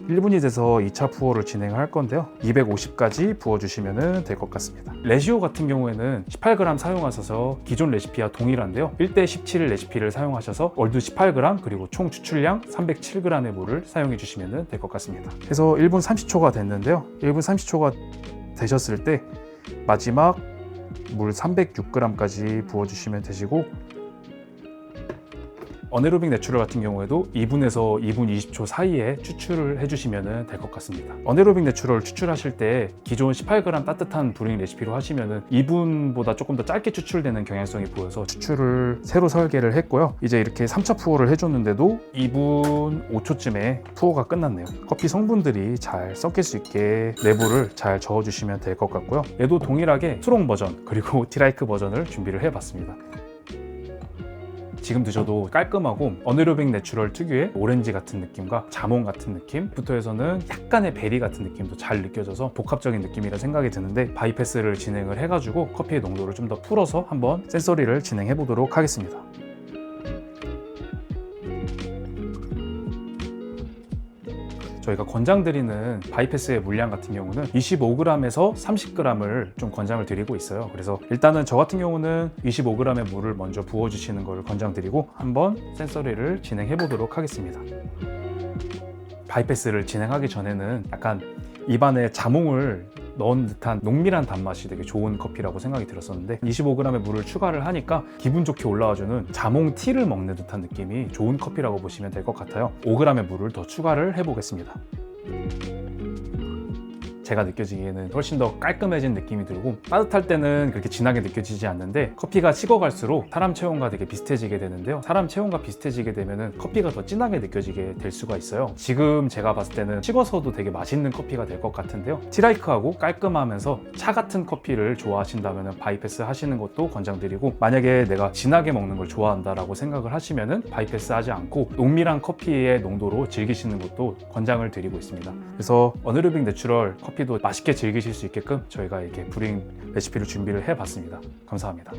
1분이 돼서 2차 푸어를 진행할 건데요. 250까지 부어주시면 될 것 같습니다. 레시오 같은 경우에는 18g 사용하셔서 기존 레시피와 동일한데요. 1대17 레시피를 사용하셔서 월두 18g 그리고 총 추출량 307g의 물을 사용해 주시면 될 것 같습니다. 그래서 1분 30초가 됐는데요. 1분 30초가 되셨을 때 마지막 물 306g까지 부어주시면 되시고 어네로빅 내추럴 같은 경우에도 2분에서 2분 20초 사이에 추출을 해주시면 될 것 같습니다. 어네로빅 내추럴 추출하실 때 기존 18g 따뜻한 브루잉 레시피로 하시면 2분보다 조금 더 짧게 추출되는 경향성이 보여서 추출을 새로 설계를 했고요. 이제 이렇게 3차 푸어를 해줬는데도 2분 5초쯤에 푸어가 끝났네요. 커피 성분들이 잘 섞일 수 있게 내부를 잘 저어주시면 될 것 같고요. 얘도 동일하게 스트롱 버전 그리고 티라이크 버전을 준비를 해봤습니다. 지금 드셔도 깔끔하고 어네로빅 내추럴 특유의 오렌지 같은 느낌과 자몽 같은 느낌, 부터에서는 약간의 베리 같은 느낌도 잘 느껴져서 복합적인 느낌이라 생각이 드는데 바이패스를 진행을 해가지고 커피의 농도를 좀 더 풀어서 한번 센서리를 진행해 보도록 하겠습니다. 저희가 권장드리는 바이패스의 물량 같은 경우는 25g에서 30g을 좀 권장을 드리고 있어요. 그래서 일단은 저 같은 경우는 25g의 물을 먼저 부어주시는 것을 권장드리고 한번 센서리를 진행해 보도록 하겠습니다. 바이패스를 진행하기 전에는 약간 입안에 자몽을 넣은 듯한 농밀한 단맛이 되게 좋은 커피라고 생각이 들었었는데 25g의 물을 추가를 하니까 기분 좋게 올라와주는 자몽 티를 먹는 듯한 느낌이 좋은 커피라고 보시면 될 것 같아요. 5g의 물을 더 추가를 해보겠습니다. 제가 느껴지기에는 훨씬 더 깔끔해진 느낌이 들고 따뜻할 때는 그렇게 진하게 느껴지지 않는데 커피가 식어갈수록 사람 체온과 되게 비슷해지게 되는데요. 사람 체온과 비슷해지게 되면 커피가 더 진하게 느껴지게 될 수가 있어요. 지금 제가 봤을 때는 식어서도 되게 맛있는 커피가 될 것 같은데요. 티라이크하고 깔끔하면서 차 같은 커피를 좋아하신다면 바이패스 하시는 것도 권장드리고 만약에 내가 진하게 먹는 걸 좋아한다라고 생각을 하시면 바이패스 하지 않고 농밀한 커피의 농도로 즐기시는 것도 권장을 드리고 있습니다. 그래서 어네로빅 내추럴 커피 커피도 맛있게 즐기실 수 있게끔 저희가 이렇게 브루잉 레시피를 준비를 해봤습니다. 감사합니다.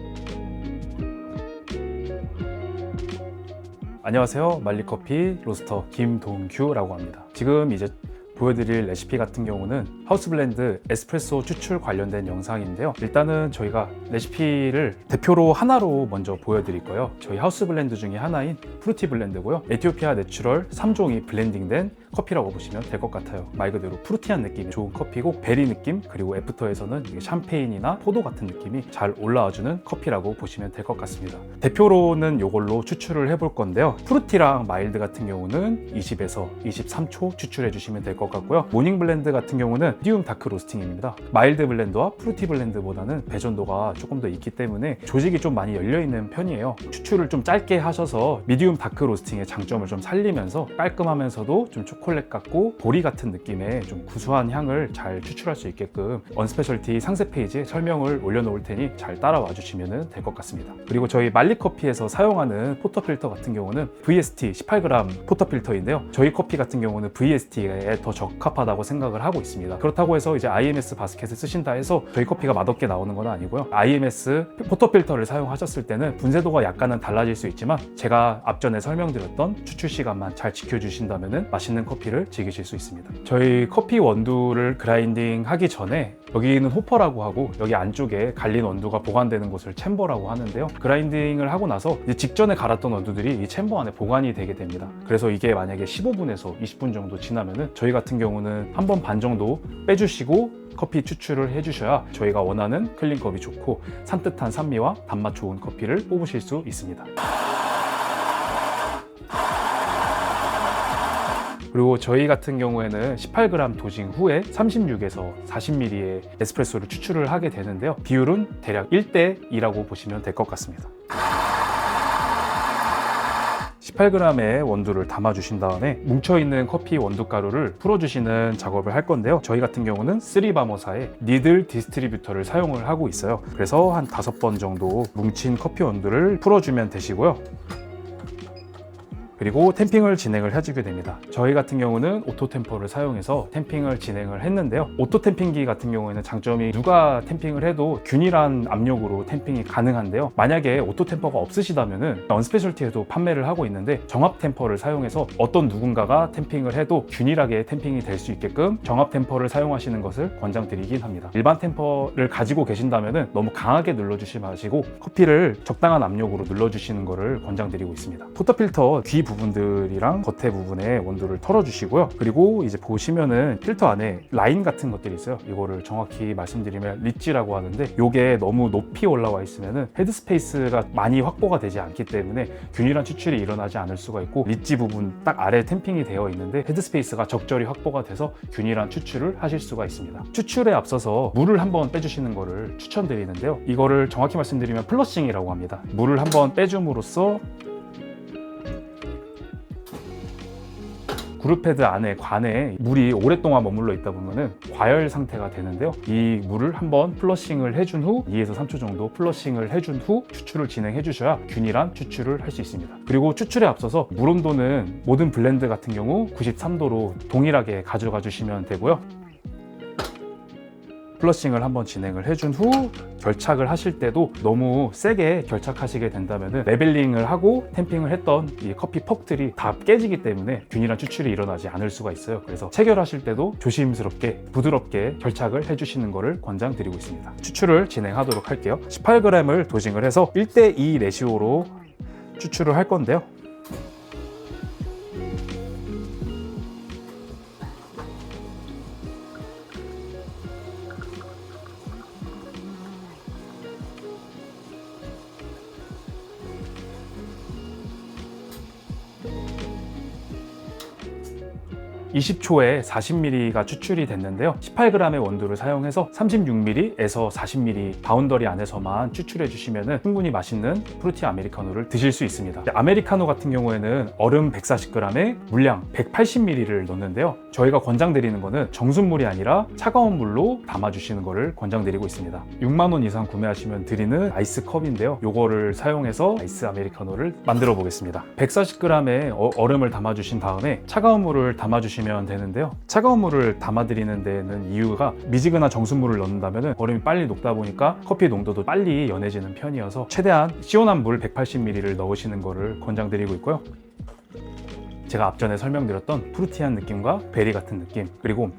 안녕하세요. 말리커피 로스터 김동규라고 합니다. 지금 이제 보여드릴 레시피 같은 경우는 하우스블렌드 에스프레소 추출 관련된 영상인데요. 일단은 저희가 레시피를 대표로 하나로 먼저 보여드릴 거예요. 저희 하우스블렌드 중에 하나인 프루티 블렌드고요. 에티오피아 내추럴 3종이 블렌딩된 커피라고 보시면 될 것 같아요. 말 그대로 프루티한 느낌이 좋은 커피고 베리 느낌, 그리고 애프터에서는 샴페인이나 포도 같은 느낌이 잘 올라와주는 커피라고 보시면 될 것 같습니다. 대표로는 이걸로 추출을 해볼 건데요. 프루티랑 마일드 같은 경우는 20에서 23초 추출해 주시면 될 것 같고요. 모닝 블렌드 같은 경우는 미디움 다크 로스팅입니다. 마일드 블렌드와 프루티 블렌드보다는 배전도가 조금 더 있기 때문에 조직이 좀 많이 열려있는 편이에요. 추출을 좀 짧게 하셔서 미디움 다크 로스팅의 장점을 좀 살리면서 깔끔하면서도 좀 초콜릿 같고 보리 같은 느낌의 좀 구수한 향을 잘 추출할 수 있게끔 언스페셜티 상세 페이지에 설명을 올려놓을 테니 잘 따라와 주시면 될 것 같습니다. 그리고 저희 말리커피에서 사용하는 포터필터 같은 경우는 VST 18g 포터필터인데요. 저희 커피 같은 경우는 VST에 더 적합하다고 생각을 하고 있습니다. 그렇다고 해서 이제 IMS 바스켓을 쓰신다 해서 저희 커피가 맛없게 나오는 건 아니고요. IMS 포터필터를 사용하셨을 때는 분쇄도가 약간은 달라질 수 있지만 제가 앞전에 설명드렸던 추출 시간만 잘 지켜주신다면 맛있는 커피를 즐기실 수 있습니다. 저희 커피 원두를 그라인딩 하기 전에 여기는 호퍼라고 하고 여기 안쪽에 갈린 원두가 보관되는 곳을 챔버라고 하는데요. 그라인딩을 하고 나서 이제 직전에 갈았던 원두들이 이 챔버 안에 보관이 되게 됩니다. 그래서 이게 만약에 15분에서 20분 정도 지나면은 저희 같은 경우는 한 번 반 정도 빼주시고 커피 추출을 해주셔야 저희가 원하는 클린컵이 좋고 산뜻한 산미와 단맛 좋은 커피를 뽑으실 수 있습니다. 그리고 저희 같은 경우에는 18g 도징 후에 36에서 40ml의 에스프레소를 추출을 하게 되는데요. 비율은 대략 1대2라고 보시면 될 것 같습니다. 18g의 원두를 담아주신 다음에 뭉쳐있는 커피 원두가루를 풀어주시는 작업을 할 건데요. 저희 같은 경우는 3바머사의 니들 디스트리뷰터를 사용을 하고 있어요. 그래서 한 5번 정도 뭉친 커피 원두를 풀어주면 되시고요. 그리고 템핑을 진행을 해주게 됩니다. 저희 같은 경우는 오토 템퍼를 사용해서 템핑을 진행을 했는데요. 오토 템핑기 같은 경우에는 장점이 누가 템핑을 해도 균일한 압력으로 템핑이 가능한데요. 만약에 오토 템퍼가 없으시다면 언스페셜티에도 판매를 하고 있는데 정압 템퍼를 사용해서 어떤 누군가가 템핑을 해도 균일하게 템핑이 될 수 있게끔 정압 템퍼를 사용하시는 것을 권장드리긴 합니다. 일반 템퍼를 가지고 계신다면 너무 강하게 눌러주시지 마시고 커피를 적당한 압력으로 눌러주시는 것을 권장드리고 있습니다. 포터필터 귀 부분들이랑 겉에 부분에 원두를 털어주시고요. 그리고 이제 보시면은 필터 안에 라인 같은 것들이 있어요. 이거를 정확히 말씀드리면 리치라고 하는데 이게 너무 높이 올라와 있으면은 헤드스페이스가 많이 확보가 되지 않기 때문에 균일한 추출이 일어나지 않을 수가 있고 리치 부분 딱 아래 템핑이 되어 있는데 헤드스페이스가 적절히 확보가 돼서 균일한 추출을 하실 수가 있습니다. 추출에 앞서서 물을 한번 빼주시는 거를 추천드리는데요. 이거를 정확히 말씀드리면 플러싱이라고 합니다. 물을 한번 빼줌으로써 구르패드 안에 관에 물이 오랫동안 머물러 있다 보면은 과열 상태가 되는데요. 이 물을 한번 플러싱을 해준 후 2에서 3초 정도 플러싱을 해준 후 추출을 진행해 주셔야 균일한 추출을 할 수 있습니다. 그리고 추출에 앞서서 물 온도는 모든 블렌드 같은 경우 93도로 동일하게 가져가 주시면 되고요. 플러싱을 한번 진행을 해준 후 결착을 하실 때도 너무 세게 결착하시게 된다면 레벨링을 하고 템핑을 했던 이 커피 퍽들이 다 깨지기 때문에 균일한 추출이 일어나지 않을 수가 있어요. 그래서 체결하실 때도 조심스럽게 부드럽게 결착을 해주시는 것을 권장드리고 있습니다. 추출을 진행하도록 할게요. 18g을 도징을 해서 1대2 레시오로 추출을 할 건데요. (20초에) 40ml가 추출이 됐는데요. 18g의 원두를 사용해서 36ml에서 40ml 바운더리 안에서만 추출해 주시면 충분히 맛있는 프루티 아메리카노를 드실 수 있습니다. 아메리카노 같은 경우에는 얼음 140g에 물량 180ml를 넣는데요. 저희가 권장드리는 거는 정수물이 아니라 차가운 물로 담아주시는 것을 권장드리고 있습니다. 6만 원 이상 구매하시면 드리는 아이스 컵인데요. 요거를 사용해서 아이스 아메리카노를 만들어 보겠습니다. 140g의 얼음을 담아주신 다음에 차가운 물을 담아주시면 주시면 되는데요. 차가운 물을 담아드리는 데는 이유가 미지근한 정수물을 넣는다면 얼음이 빨리 녹다 보니까 커피 농도도 빨리 연해지는 편이어서 최대한 시원한 물 180ml를 넣으시는 것을 권장드리고 있고요. 제가 앞전에 설명드렸던 프루티한 느낌과 베리 같은 느낌, 그리고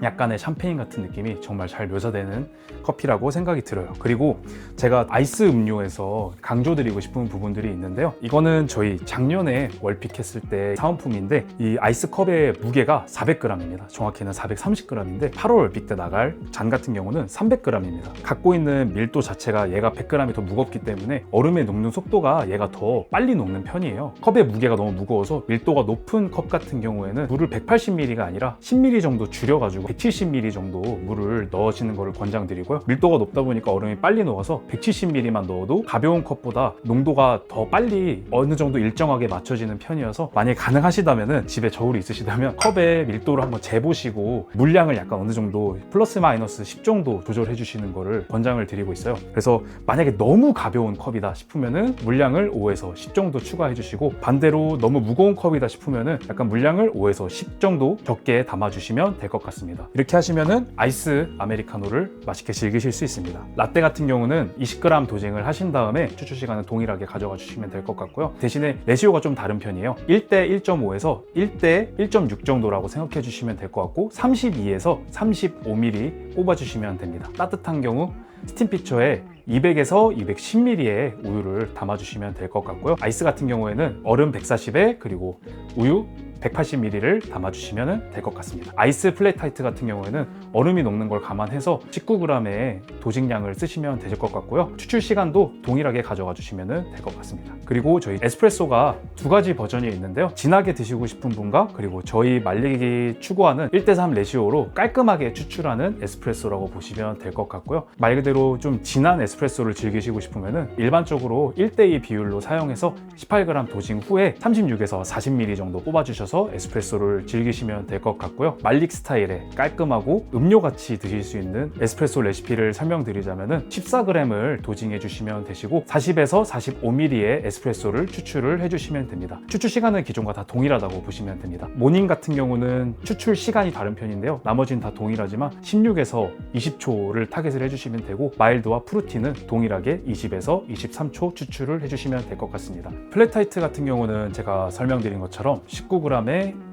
약간의 샴페인 같은 느낌이 정말 잘 묘사되는 커피라고 생각이 들어요. 그리고 제가 아이스 음료에서 강조드리고 싶은 부분들이 있는데요. 이거는 저희 작년에 월픽했을 때 사은품인데 이 아이스 컵의 무게가 400g입니다. 정확히는 430g인데 8월 월픽 때 나갈 잔 같은 경우는 300g입니다. 갖고 있는 밀도 자체가 얘가 100g이 더 무겁기 때문에 얼음의 녹는 속도가 얘가 더 빨리 녹는 편이에요. 컵의 무게가 너무 무거워서 밀도가 높은 컵 같은 경우에는 물을 180ml가 아니라 10ml 정도 줄여가지고 170ml 정도 물을 넣으시는 것을 권장드리고요. 밀도가 높다 보니까 얼음이 빨리 녹아서 170ml만 넣어도 가벼운 컵보다 농도가 더 빨리 어느 정도 일정하게 맞춰지는 편이어서 만약에 가능하시다면 집에 저울이 있으시다면 컵의 밀도를 한번 재보시고 물량을 약간 어느 정도 플러스 마이너스 10 정도 조절해 주시는 것을 권장을 드리고 있어요. 그래서 만약에 너무 가벼운 컵이다 싶으면은 물량을 5에서 10 정도 추가해 주시고, 반대로 너무 무거운 컵이다 싶으면은 약간 물량을 5에서 10 정도 적게 담아 주시면 될 것 같습니다. 이렇게 하시면은 아이스 아메리카노를 맛있게 즐기실 수 있습니다. 라떼 같은 경우는 20g 도징을 하신 다음에 추출 시간은 동일하게 가져가 주시면 될 것 같고요. 대신에 레시오가 좀 다른 편이에요. 1대 1.5에서 1대 1.6 정도라고 생각해 주시면 될 것 같고, 32에서 35ml 뽑아 주시면 됩니다. 따뜻한 경우 스팀 피처에 200에서 210ml의 우유를 담아 주시면 될 것 같고요. 아이스 같은 경우에는 얼음 140에 그리고 우유 180ml를 담아주시면 될 것 같습니다. 아이스 플랫타이트 같은 경우에는 얼음이 녹는 걸 감안해서 19g의 도징량을 쓰시면 되실 것 같고요. 추출 시간도 동일하게 가져가 주시면 될 것 같습니다. 그리고 저희 에스프레소가 두 가지 버전이 있는데요. 진하게 드시고 싶은 분과 그리고 저희 말리기 추구하는 1대3 레시오로 깔끔하게 추출하는 에스프레소라고 보시면 될 것 같고요. 말 그대로 좀 진한 에스프레소를 즐기시고 싶으면 일반적으로 1대2 비율로 사용해서 18g 도징 후에 36에서 40ml 정도 뽑아주셔서 에스프레소를 즐기시면 될 것 같고요. 말릭 스타일의 깔끔하고 음료같이 드실 수 있는 에스프레소 레시피를 설명드리자면 14g을 도징해 주시면 되시고 40에서 45ml의 에스프레소를 추출을 해주시면 됩니다. 추출 시간은 기존과 다 동일하다고 보시면 됩니다. 모닝 같은 경우는 추출 시간이 다른 편인데요. 나머지는 다 동일하지만 16에서 20초를 타겟을 해주시면 되고, 마일드와 프루티는 동일하게 20에서 23초 추출을 해주시면 될 것 같습니다. 플랫타이트 같은 경우는 제가 설명드린 것처럼 19g의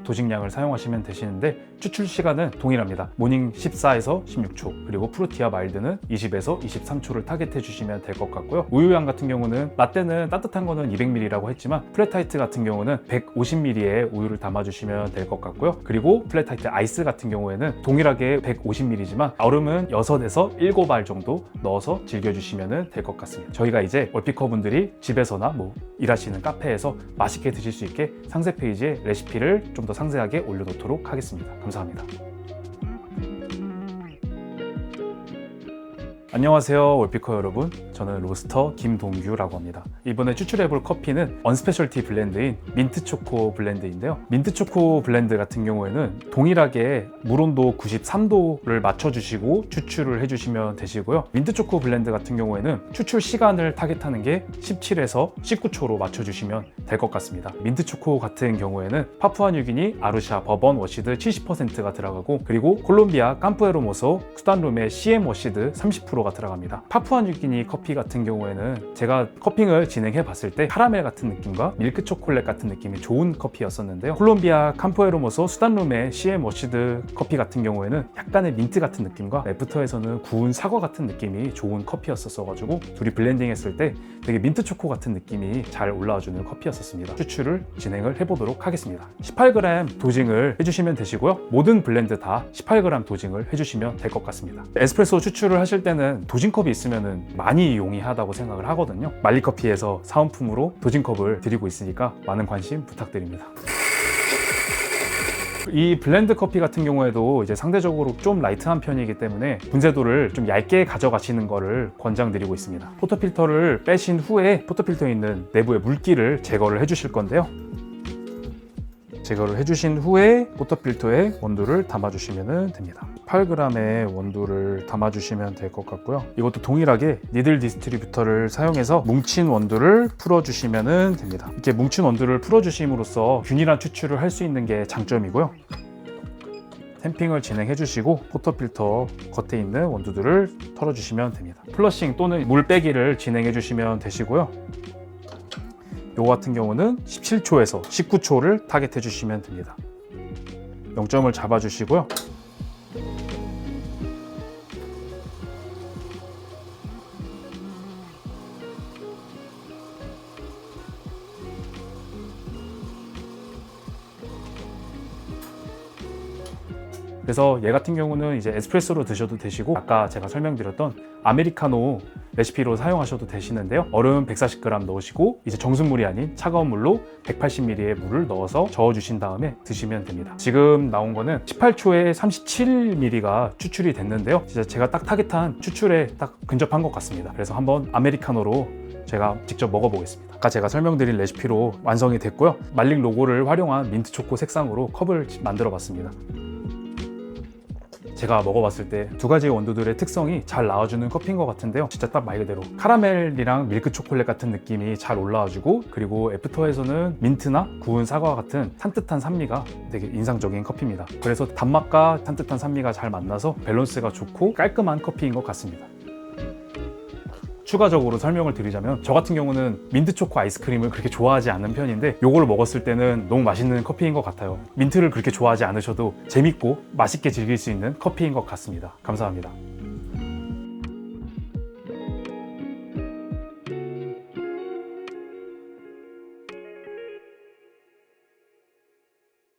도징량을 사용하시면 되시는데 추출 시간은 동일합니다. 모닝 14에서 16초, 그리고 프루티와 마일드는 20에서 23초를 타겟해 주시면 될 것 같고요. 우유양 같은 경우는 라떼는 따뜻한 거는 200ml라고 했지만 플랫타이트 같은 경우는 150ml의 우유를 담아주시면 될 것 같고요. 그리고 플랫타이트 아이스 같은 경우에는 동일하게 150ml지만 얼음은 6에서 7알 정도 넣어서 즐겨주시면 될 것 같습니다. 저희가 이제 월피커 분들이 집에서나 일하시는 카페에서 맛있게 드실 수 있게 상세 페이지에 레시피를 좀 더 상세하게 올려놓도록 하겠습니다. 감사합니다. 안녕하세요 월피커 여러분, 저는 로스터 김동규라고 합니다. 이번에 추출해볼 커피는 언스페셜티 블렌드인 민트초코 블렌드인데요. 민트초코 블렌드 같은 경우에는 동일하게 물온도 93도를 맞춰주시고 추출을 해주시면 되시고요. 민트초코 블렌드 같은 경우에는 추출 시간을 타겟하는 게 17에서 19초로 맞춰주시면 될 것 같습니다. 민트초코 같은 경우에는 파푸아뉴기니 아루샤 버번 워시드 70%가 들어가고, 그리고 콜롬비아 캄프에로모소 수단룸의 CM 워시드 30%가 들어갑니다. 파푸아뉴기니 커피 같은 경우에는 제가 커핑을 진행해 봤을 때 카라멜 같은 느낌과 밀크 초콜릿 같은 느낌이 좋은 커피였었는데요. 콜롬비아 캄프에로모소 수단룸의 CM 워시드 커피 같은 경우에는 약간의 민트 같은 느낌과 애프터에서는 구운 사과 같은 느낌이 좋은 커피였었어가지고 둘이 블렌딩 했을 때 되게 민트 초코 같은 느낌이 잘 올라와주는 커피였었습니다. 추출을 진행을 해보도록 하겠습니다. 18g 도징을 해주시면 되시고요. 모든 블렌드 다 18g 도징을 해주시면 될 것 같습니다. 에스프레소 추출을 하실 때는 도징컵이 있으면 많이 용이하다고 생각을 하거든요. 말리커피에서 사은품으로 도징컵을 드리고 있으니까 많은 관심 부탁드립니다. 이 블렌드 커피 같은 경우에도 이제 상대적으로 좀 라이트한 편이기 때문에 분쇄도를 좀 얇게 가져가시는 것을 권장드리고 있습니다. 포터필터를 빼신 후에 포터필터에 있는 내부의 물기를 제거를 해주실 건데요. 제거를 해주신 후에 포터필터에 원두를 담아주시면 됩니다. 8g의 원두를 담아주시면 될 것 같고요. 이것도 동일하게 니들 디스트리뷰터를 사용해서 뭉친 원두를 풀어주시면 됩니다. 이렇게 뭉친 원두를 풀어주심으로써 균일한 추출을 할 수 있는 게 장점이고요. 탬핑을 진행해 주시고 포터필터 겉에 있는 원두들을 털어주시면 됩니다. 플러싱 또는 물 빼기를 진행해 주시면 되시고요. 요거 같은 경우는 17초에서 19초를 타겟해 주시면 됩니다. 0점을 잡아 주시고요. 그래서 얘 같은 경우는 이제 에스프레소로 드셔도 되시고 아까 제가 설명드렸던 아메리카노 레시피로 사용하셔도 되시는데요. 얼음 140g 넣으시고 이제 정수물이 아닌 차가운 물로 180ml의 물을 넣어서 저어주신 다음에 드시면 됩니다. 지금 나온 거는 18초에 37ml가 추출이 됐는데요. 진짜 제가 딱 타겟한 추출에 딱 근접한 것 같습니다. 그래서 한번 아메리카노로 제가 직접 먹어보겠습니다. 아까 제가 설명드린 레시피로 완성이 됐고요. 말릭 로고를 활용한 민트 초코 색상으로 컵을 만들어 봤습니다. 제가 먹어봤을 때 두 가지 원두들의 특성이 잘 나와주는 커피인 것 같은데요. 진짜 딱 말 그대로 카라멜이랑 밀크 초콜릿 같은 느낌이 잘 올라와주고, 그리고 애프터에서는 민트나 구운 사과 같은 산뜻한 산미가 되게 인상적인 커피입니다. 그래서 단맛과 산뜻한 산미가 잘 만나서 밸런스가 좋고 깔끔한 커피인 것 같습니다. 추가적으로 설명을 드리자면 저 같은 경우는 민트 초코 아이스크림을 그렇게 좋아하지 않는 편인데 요걸 먹었을 때는 너무 맛있는 커피인 것 같아요. 민트를 그렇게 좋아하지 않으셔도 재밌고 맛있게 즐길 수 있는 커피인 것 같습니다. 감사합니다.